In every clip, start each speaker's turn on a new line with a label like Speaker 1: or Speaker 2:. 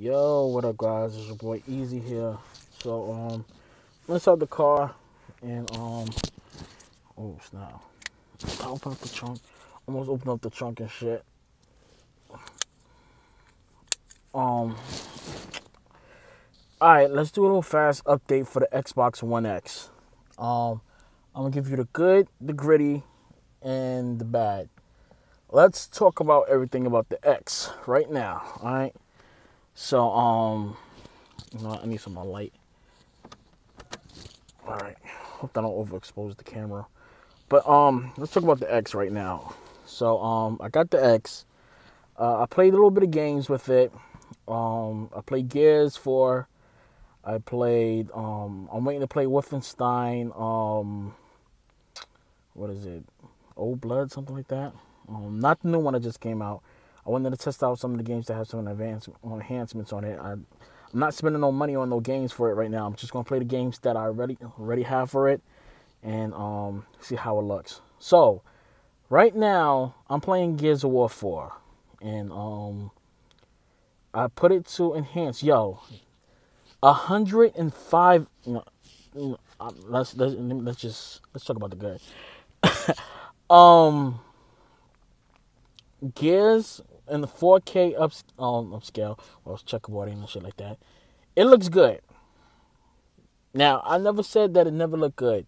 Speaker 1: Yo, what up, guys? It's your boy Easy here. So, inside the car, and oh snap! I opened up the trunk, almost opened up the trunk and shit. Um, all right, let's do a little fast update for the Xbox One X. I'm gonna give you the good, the gritty, and the bad. Let's talk about everything about the X right now. All right. So, I need some more light. All right. Hope I don't overexpose the camera. But let's talk about the X right now. So I got the X. I played a little bit of games with it. I played Gears 4. I played. I'm waiting to play Wolfenstein. What is it? Old Blood, something like that. Not the new one that just came out. I wanted to test out some of the games that have some enhancements on it. I'm not spending no money on no games for it right now. I'm just gonna play the games that I already have for it, and see how it looks. So right now I'm playing Gears of War 4, and I put it to enhance. Yo, 105. Let's talk about the good. Gears in the 4K upscale, or checkerboarding and shit like that. It looks good. Now I never said that it never looked good,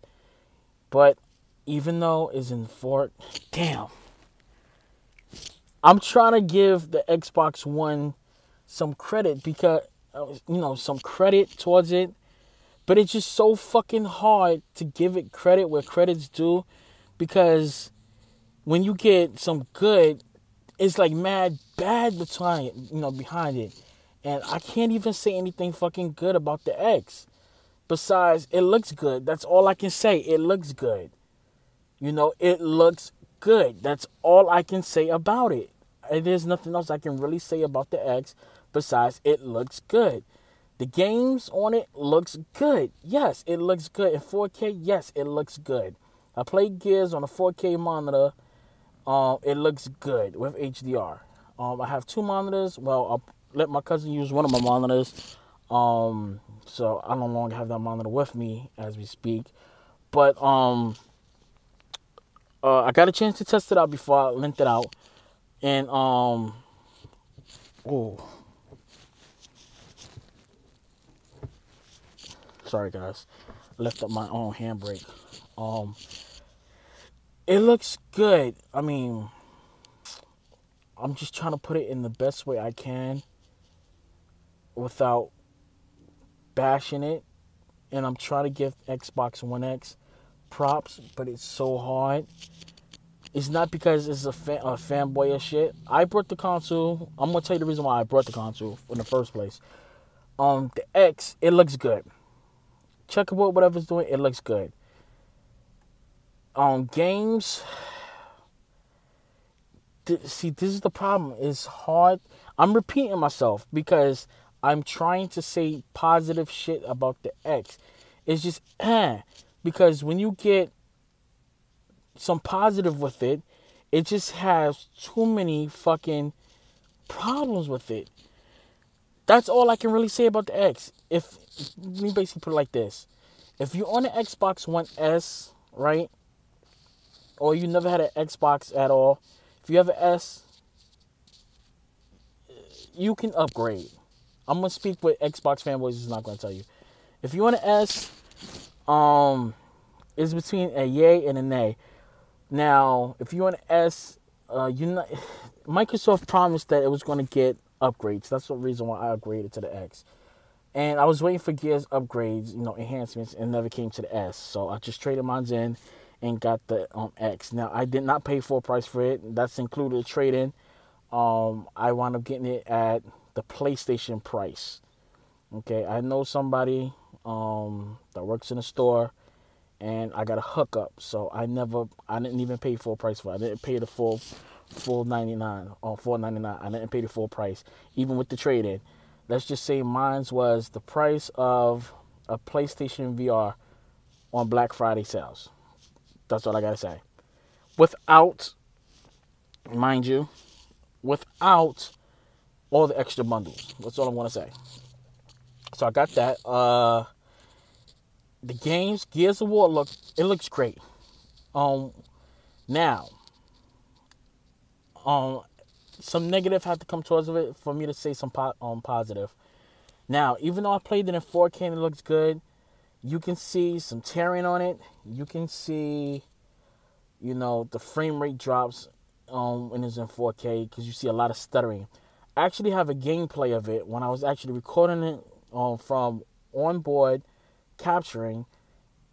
Speaker 1: but even though it's in 4, damn. I'm trying to give the Xbox One some credit because some credit towards it, but it's just so fucking hard to give it credit where credit's due, because when you get some good, it's like mad bad behind it. And I can't even say anything fucking good about the X. Besides, it looks good. That's all I can say. It looks good. It looks good. That's all I can say about it. And there's nothing else I can really say about the X besides it looks good. The games on it looks good. Yes, it looks good. In 4K, yes, it looks good. I played Gears on a 4K monitor. It looks good with HDR. I have two monitors. Well, I'll let my cousin use one of my monitors. So I no longer have that monitor with me as we speak. But I got a chance to test it out before I lent it out. And oh, sorry guys, left up my own handbrake. It looks good. I mean, I'm just trying to put it in the best way I can without bashing it. And I'm trying to give Xbox One X props, but it's so hard. It's not because it's a fanboy or shit. I brought the console. I'm going to tell you the reason why I brought the console in the first place. The X, it looks good. Checkerboard, whatever it's doing, it looks good. Games, see, this is the problem. It's hard. I'm repeating myself because I'm trying to say positive shit about the X. It's just, because when you get some positive with it, it just has too many fucking problems with it. That's all I can really say about the X. Let me basically put it like this. If you're on the Xbox One S, right, or you never had an Xbox at all, if you have an S, you can upgrade. I'm going to speak with Xbox fanboys. Is not going to tell you. If you want an S, it's between a yay and a nay. Now, if you want an S, Microsoft promised that it was going to get upgrades. That's the reason why I upgraded to the X. And I was waiting for Gears upgrades, enhancements, and never came to the S. So I just traded mine in and got the X. Now, I did not pay full price for it. That's included a trade-in. I wound up getting it at the PlayStation price. Okay, I know somebody that works in a store, and I got a hookup, so I didn't even pay full price for it. I didn't pay the full $99 or $4.99. I didn't pay the full price, even with the trade-in. Let's just say mine was the price of a PlayStation VR on Black Friday sales. That's all I gotta say. Without, mind you, without all the extra bundles. That's all I'm gonna say. So I got that. The games, Gears of War, looks great. Now, some negative had to come towards it for me to say some positive. Now, even though I played it in 4K and it looks good, you can see some tearing on it. You can see, the frame rate drops when it's in 4K because you see a lot of stuttering. I actually have a gameplay of it when I was actually recording it from onboard capturing,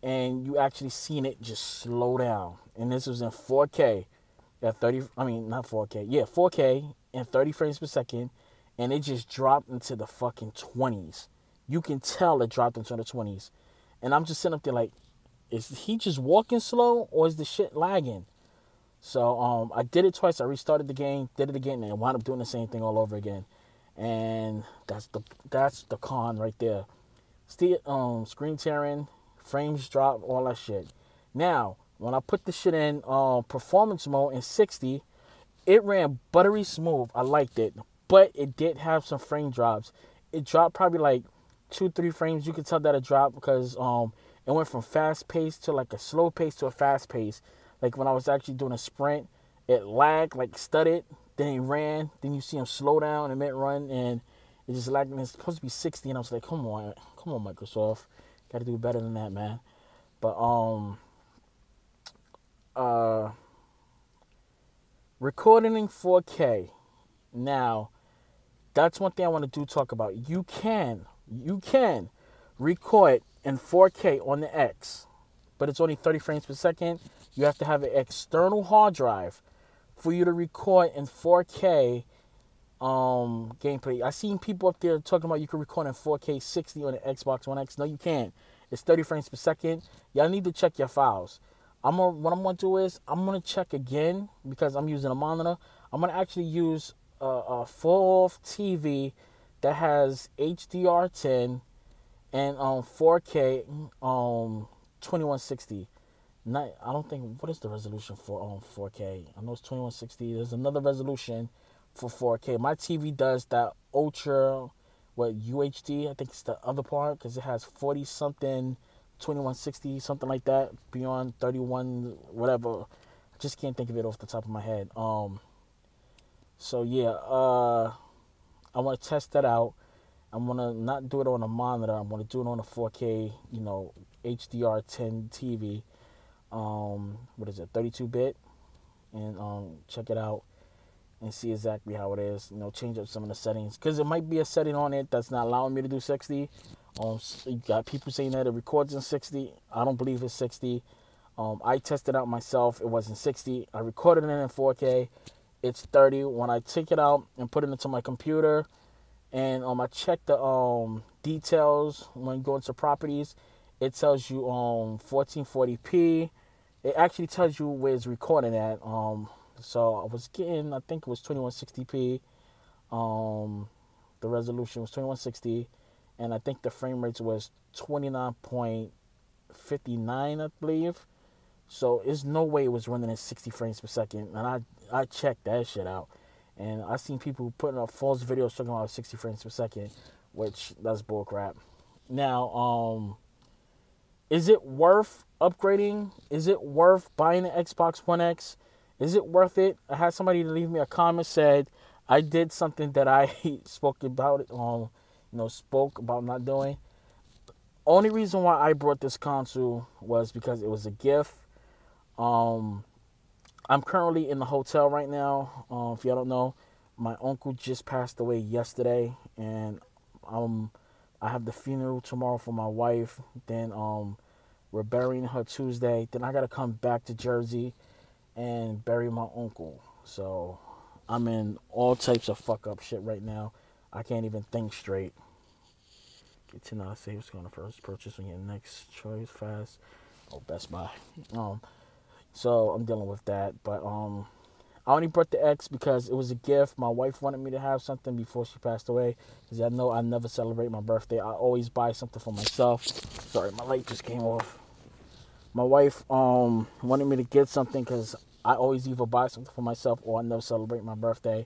Speaker 1: and you actually seen it just slow down. And this was in 4K at 4K and 30 frames per second, and it just dropped into the fucking 20s. You can tell it dropped into the 20s. And I'm just sitting up there like, is he just walking slow or is the shit lagging? So I did it twice. I restarted the game, did it again, and wound up doing the same thing all over again. And that's the con right there. Still, screen tearing, frames drop, all that shit. Now, when I put the shit in performance mode in 60, it ran buttery smooth. I liked it, but it did have some frame drops. It dropped probably like 2-3 frames. You could tell that it dropped because it went from fast pace to like a slow pace to a fast pace. Like when I was actually doing a sprint, it lagged, like stuttered, then it ran, then you see him slow down and mid-run, and it just lagged. And it's supposed to be 60, and I was like, come on, Microsoft, gotta do better than that, man. But recording in 4K. Now, that's one thing I want to talk about. You can record in 4K on the X, but it's only 30 frames per second. You have to have an external hard drive for you to record in 4K gameplay. I seen people up there talking about you can record in 4K 60 on the Xbox One X. No, you can't. It's 30 frames per second. Y'all need to check your files. What I'm gonna do is I'm gonna check again because I'm using a monitor. I'm gonna actually use a full TV that has HDR10 and 4K 2160. I don't think, what is the resolution for 4K? I know it's 2160. There's another resolution for 4K. My TV does that ultra UHD. I think it's the other part because it has 40 something 2160, something like that, beyond 31 whatever. I just can't think of it off the top of my head. So yeah, I want to test that out. I'm gonna not do it on a monitor. I'm gonna do it on a 4K, HDR10 TV. What is it, 32-bit, and check it out and see exactly how it is. Change up some of the settings because it might be a setting on it that's not allowing me to do 60. You got people saying that it records in 60. I don't believe it's 60. I tested out myself. It wasn't 60. I recorded it in 4K. It's 30. When I take it out and put it into my computer, and I check the details when you go into properties, it tells you 1440p. It actually tells you where it's recording at. So I was getting, I think it was 2160p. The resolution was 2160, and I think the frame rate was 29.59, I believe. So there's no way it was running at 60 frames per second. And I checked that shit out. And I seen people putting up false videos talking about 60 frames per second, which that's bullcrap. Now, is it worth upgrading? Is it worth buying the Xbox One X? Is it worth it? I had somebody leave me a comment, said I did something that I spoke about not doing. Only reason why I brought this console was because it was a gift. I'm currently in the hotel right now. If y'all don't know, my uncle just passed away yesterday, and I have the funeral tomorrow for my wife. Then we're burying her Tuesday. Then I gotta come back to Jersey and bury my uncle. So I'm in all types of fuck up shit right now. I can't even think straight. Get to know, say what's going to first purchase on your next choice fast. Oh, Best Buy. So I'm dealing with that, but I only brought the X because it was a gift. My wife wanted me to have something before she passed away, because I know I never celebrate my birthday. I always buy something for myself. Sorry, my light just came off. My wife wanted me to get something because I always either buy something for myself or I never celebrate my birthday.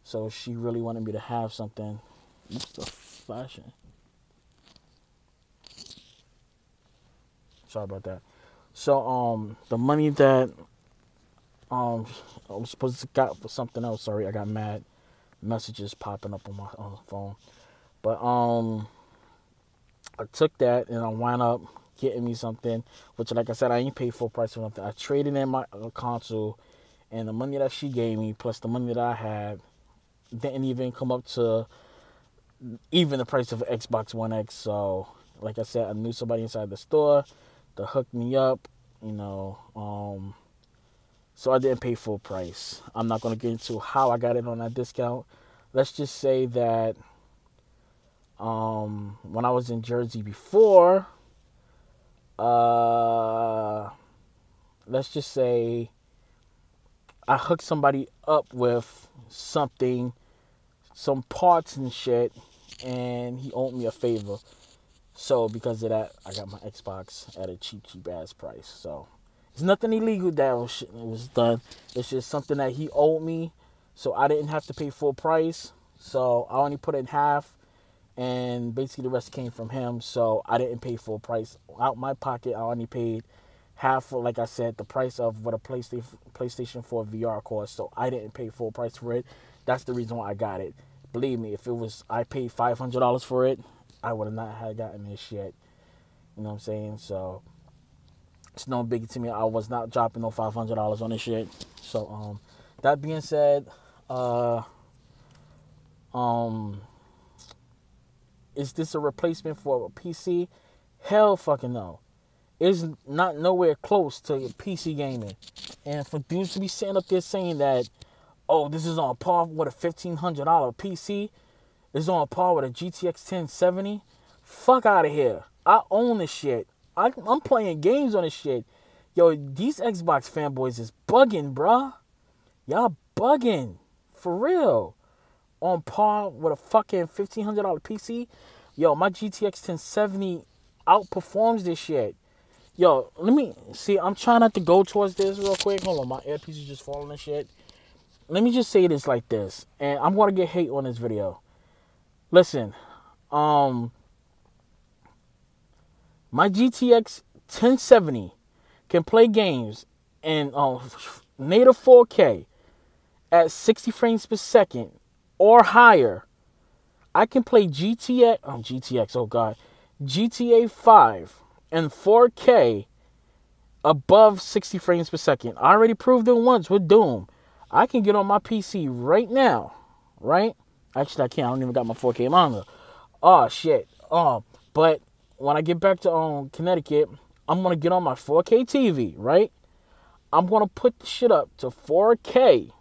Speaker 1: So she really wanted me to have something. What's the flashing? Sorry about that. So the money that I was supposed to got for something else. Sorry, I got mad messages popping up on my phone. But I took that and I wound up getting me something, which, like I said, I ain't paid full price for nothing. I traded in my console, and the money that she gave me plus the money that I had didn't even come up to even the price of an Xbox One X. So, like I said, I knew somebody inside the store to hook me up, you know. So I didn't pay full price. I'm not going to get into how I got it on that discount. Let's just say that when I was in Jersey before, let's just say I hooked somebody up with something, some parts and shit, and he owed me a favor. So because of that, I got my Xbox at a cheap ass price. So it's nothing illegal that was done. It's just something that he owed me, so I didn't have to pay full price. So I only put in half, and basically the rest came from him. So I didn't pay full price out my pocket. I only paid half for, like I said, the price of what a PlayStation 4 VR cost. So I didn't pay full price for it. That's the reason why I got it. Believe me, if it was I paid $500 for it, I would have not had gotten this shit. You know what I'm saying? So it's no biggie to me. I was not dropping no $500 on this shit. So that being said, is this a replacement for a PC? Hell fucking no. It's not nowhere close to PC gaming. And for dudes to be sitting up there saying that, oh, this is on par with a $1,500 PC, it's on par with a GTX 1070, fuck out of here. I own this shit. I'm playing games on this shit. Yo, these Xbox fanboys is bugging, bruh. Y'all bugging. For real. On par with a fucking $1,500 PC. Yo, my GTX 1070 outperforms this shit. Yo, let me see. I'm trying not to go towards this real quick. Hold on, my earpiece is just falling and shit. Let me just say this like this, and I'm gonna get hate on this video. Listen, my GTX 1070 can play games in native 4K at 60 frames per second or higher. I can play GTA 5 in 4K above 60 frames per second. I already proved it once with Doom. I can get on my PC right now, right? Actually, I can't. I don't even got my 4K monitor. Oh, shit. But when I get back to Connecticut, I'm going to get on my 4K TV, right? I'm going to put the shit up to 4K,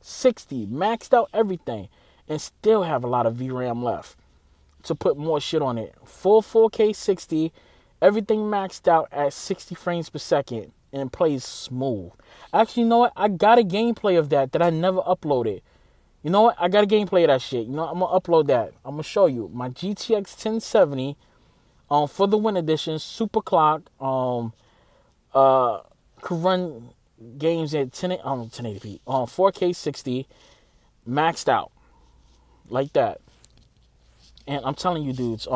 Speaker 1: 60, maxed out everything, and still have a lot of VRAM left to put more shit on it. Full 4K 60, everything maxed out at 60 frames per second, and it plays smooth. Actually, you know what? I got a gameplay of that I never uploaded. You know what? I got a gameplay of that shit. You know, I'm going to upload that. I'm going to show you. My GTX 1070 for the Win Edition, super clock, could run games at 1080p, 4K 60, maxed out, like that. And I'm telling you, dudes,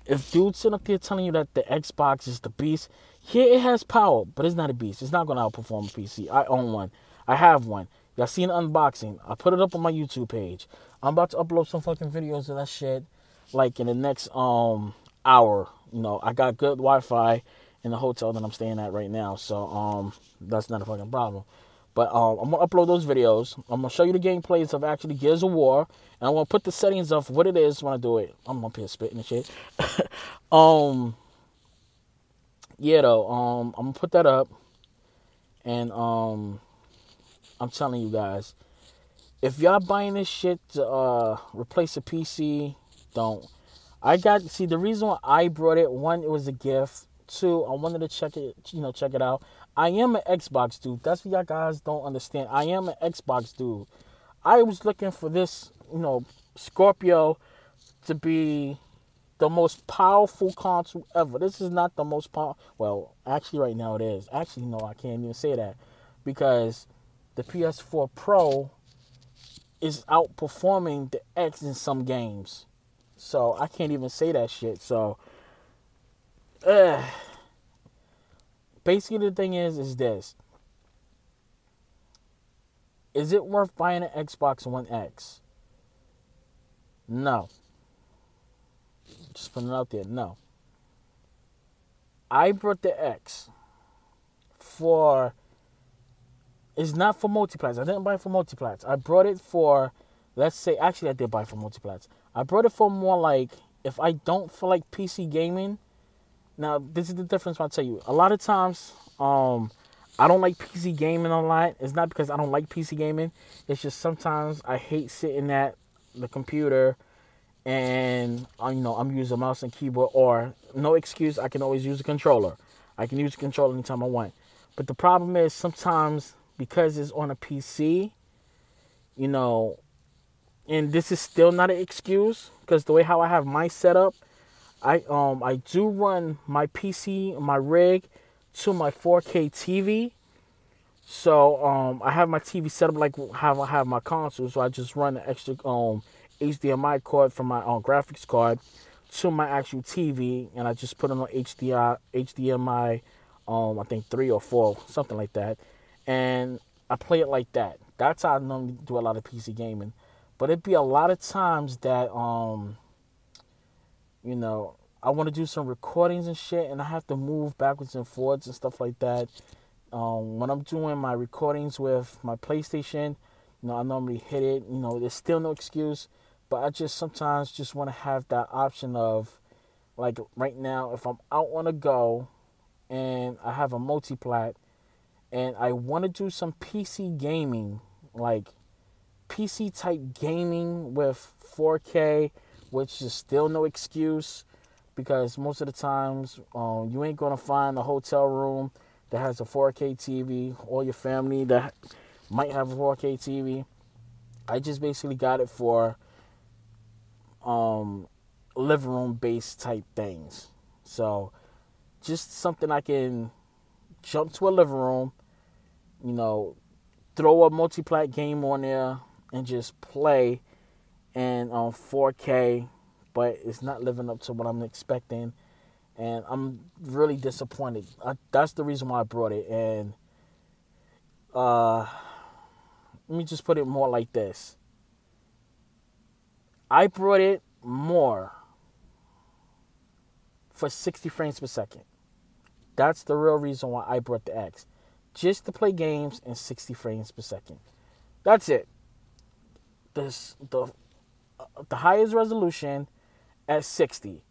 Speaker 1: if dudes sit up there telling you that the Xbox is the beast, yeah, it has power, but it's not a beast. It's not going to outperform a PC. I own one. I have one. Y'all seen the unboxing. I put it up on my YouTube page. I'm about to upload some fucking videos of that shit, like in the next hour. You know, I got good Wi-Fi in the hotel that I'm staying at right now, so that's not a fucking problem. But I'm gonna upload those videos. I'm gonna show you the gameplays of actually Gears of War, and I'm gonna put the settings of what it is when I do it. I'm up here spitting and shit. Yeah, though. I'm gonna put that up, and I'm telling you guys, if y'all buying this shit to replace a PC, don't. See, the reason why I brought it, one, it was a gift. Two, I wanted to check it out. I am an Xbox dude. That's what y'all guys don't understand. I am an Xbox dude. I was looking for this, Scorpio to be the most powerful console ever. This is not the most powerful. Well, actually, right now it is. Actually, no, I can't even say that, because the PS4 Pro is outperforming the X in some games. So I can't even say that shit. So basically the thing is this. Is it worth buying an Xbox One X? No. Just putting it out there. No. I brought the X for... It's not for multiplats. I didn't buy it for multiplats. I brought it for... Let's say... Actually, I did buy it for multiplats. I brought it for more like... If I don't feel like PC gaming... Now, this is the difference I'll tell you. A lot of times... I don't like PC gaming a lot. It's not because I don't like PC gaming. It's just sometimes I hate sitting at the computer and I'm using a mouse and keyboard, or no excuse, I can always use a controller. I can use a controller anytime I want. But the problem is sometimes because it's on a PC, and this is still not an excuse because the way how I have my setup, I do run my PC, my rig to my 4K TV. So I have my TV set up like how I have my console, so I just run an extra HDMI cord from my graphics card to my actual TV, and I just put it on HDMI, I think 3 or 4, something like that, and I play it like that. That's how I normally do a lot of PC gaming. But it'd be a lot of times that I want to do some recordings and shit, and I have to move backwards and forwards and stuff like that. When I'm doing my recordings with my PlayStation, I normally hit it. There's still no excuse, but I just sometimes just want to have that option of, like right now, if I'm out on a go and I have a multiplat and I want to do some PC gaming, like PC type gaming with 4K, which is still no excuse. Because most of the times, you ain't going to find a hotel room that has a 4K TV, or your family that might have a 4K TV. I just basically got it for living room based type things. So just something I can jump to a living room, throw a multiplat game on there and just play and on 4K. But it's not living up to what I'm expecting, and I'm really disappointed. That's the reason why I brought it. And let me just put it more like this. I brought it more for 60 frames per second. That's the real reason why I brought the X. Just to play games in 60 frames per second. That's it. The highest resolution at 60.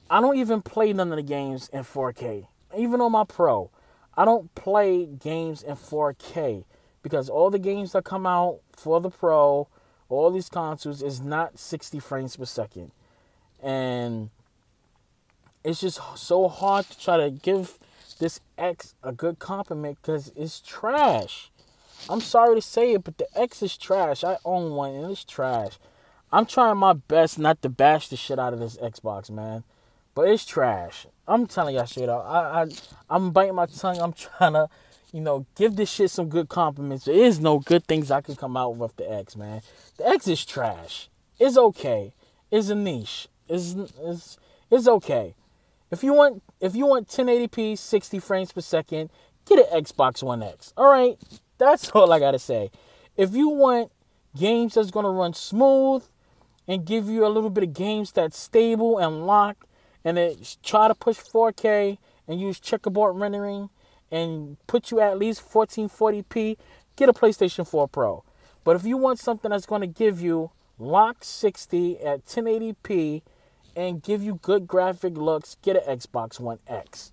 Speaker 1: I don't even play none of the games in 4K. Even on my Pro, I don't play games in 4K because all the games that come out for the Pro, all these consoles, is not 60 frames per second. And it's just so hard to try to give this X a good compliment because it's trash. I'm sorry to say it, but the X is trash. I own one and it's trash. I'm trying my best not to bash the shit out of this Xbox, man. But it's trash. I'm telling y'all straight up. I'm biting my tongue. I'm trying to, give this shit some good compliments. There is no good things I could come out with the X, man. The X is trash. It's okay. It's a niche. It's okay. If you want 1080p, 60 frames per second, get an Xbox One X. All right? That's all I got to say. If you want games that's going to run smooth, and give you a little bit of games that's stable and locked, and it try to push 4K and use checkerboard rendering and put you at least 1440p, get a PlayStation 4 Pro. But if you want something that's going to give you locked 60 at 1080p and give you good graphic looks, get an Xbox One X.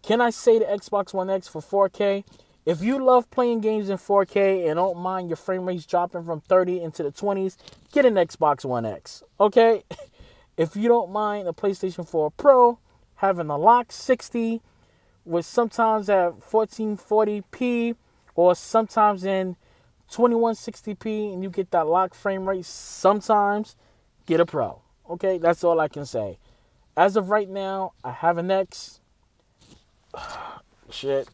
Speaker 1: Can I say the Xbox One X for 4K? If you love playing games in 4K and don't mind your frame rates dropping from 30 into the 20s, get an Xbox One X, okay? If you don't mind a PlayStation 4 Pro having a locked 60 with sometimes at 1440p or sometimes in 2160p and you get that locked frame rate sometimes, get a Pro, okay? That's all I can say. As of right now, I have an X. Shit.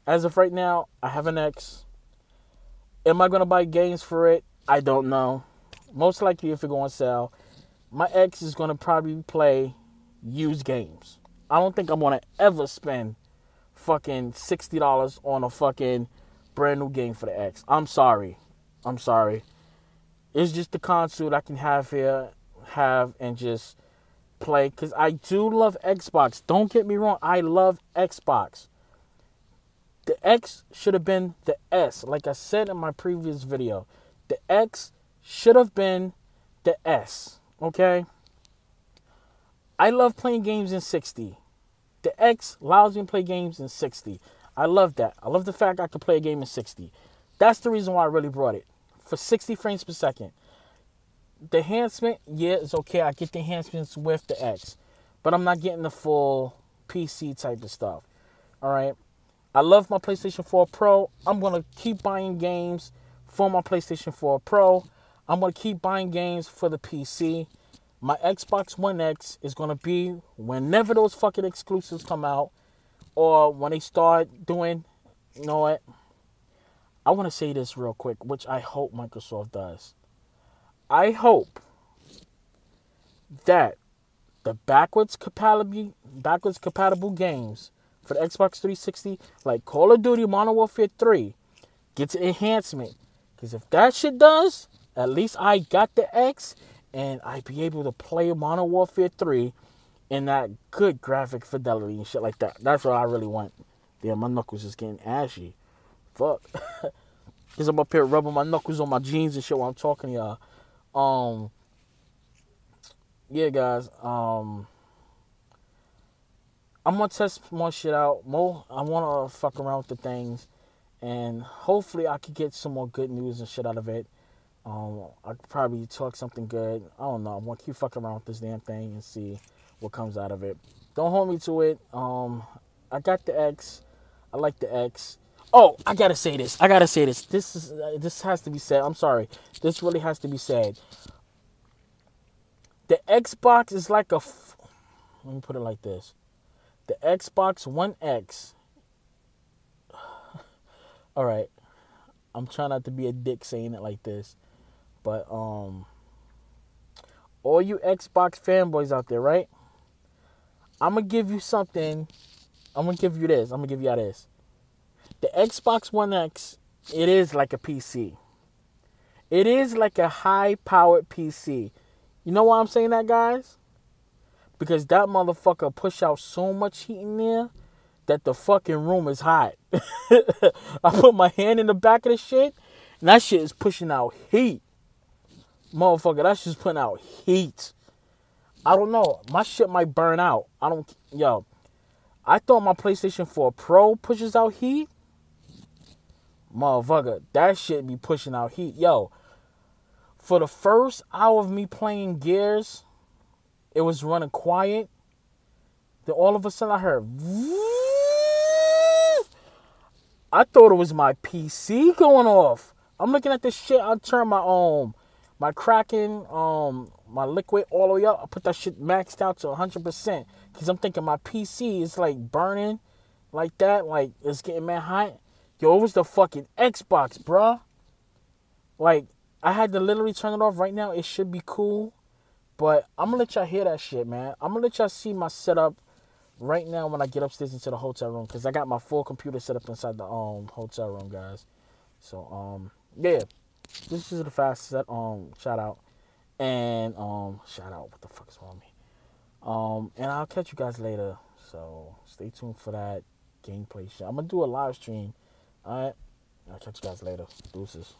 Speaker 1: As of right now, I have an X. Am I gonna buy games for it? I don't know. Most likely, if it go on sale, my ex is gonna probably play used games. I don't think I'm gonna ever spend fucking $60 on a fucking brand new game for the X. I'm sorry. I'm sorry. It's just the console I can have and just play. Because I do love Xbox. Don't get me wrong. I love Xbox. The X should have been the S. Like I said in my previous video. The X should have been the S. Okay? I love playing games in 60. The X allows me to play games in 60. I love that. I love the fact I can play a game in 60. That's the reason why I really brought it. For 60 frames per second. The enhancement, yeah, it's okay. I get the enhancements with the X. But I'm not getting the full PC type of stuff. Alright? I love my PlayStation 4 Pro. I'm going to keep buying games for my PlayStation 4 Pro. I'm going to keep buying games for the PC. My Xbox One X is going to be whenever those fucking exclusives come out. Or when they start doing, you know what? I want to say this real quick, which I hope Microsoft does. I hope that the backwards compatible games for the Xbox 360, like Call of Duty Modern Warfare 3, gets an enhancement. Because if that shit does, at least I got the X, and I be able to play Modern Warfare 3 in that good graphic fidelity and shit like that. That's what I really want. Damn, my knuckles is getting ashy. Fuck. Because I'm up here rubbing my knuckles on my jeans and shit while I'm talking to y'all. Yeah, guys. I'm gonna test more shit out. I wanna fuck around with the things, and hopefully I could get some more good news and shit out of it. I could probably talk something good. I don't know. I'm gonna keep fucking around with this damn thing and see what comes out of it. Don't hold me to it. I got the X. I like the X. Oh, I gotta say this. This has to be said. I'm sorry. This really has to be said. The Xbox is like let me put it like this. The Xbox One X. All right. I'm trying not to be a dick saying it like this. But all you Xbox fanboys out there, right? I'm going to give you something. I'm going to give you this. I'm going to give y'all this. The Xbox One X, it is like a PC. It is like a high-powered PC. You know why I'm saying that, guys? Because that motherfucker push out so much heat in there that the fucking room is hot. I put my hand in the back of the shit, and that shit is pushing out heat. Motherfucker, that shit's putting out heat. I don't know. My shit might burn out. I thought my PlayStation 4 Pro pushes out heat. Motherfucker, that shit be pushing out heat. Yo, for the first hour of me playing Gears, it was running quiet. Then all of a sudden I heard... I thought it was my PC going off. I'm looking at this shit. I turned my Kraken, my Liquid all the way up. I put that shit maxed out to 100%. Because I'm thinking my PC is like burning like that. Like it's getting mad hot. Yo, it was the fucking Xbox, bruh. Like, I had to literally turn it off right now. It should be cool. But I'm going to let y'all hear that shit, man. I'm going to let y'all see my setup right now when I get upstairs into the hotel room. Because I got my full computer set up inside the hotel room, guys. So, yeah. This is the fast set, shout out. And, shout out. What the fuck is wrong with me? And I'll catch you guys later. So, stay tuned for that gameplay shit. I'm going to do a live stream. Alright? I'll catch you guys later. Deuces.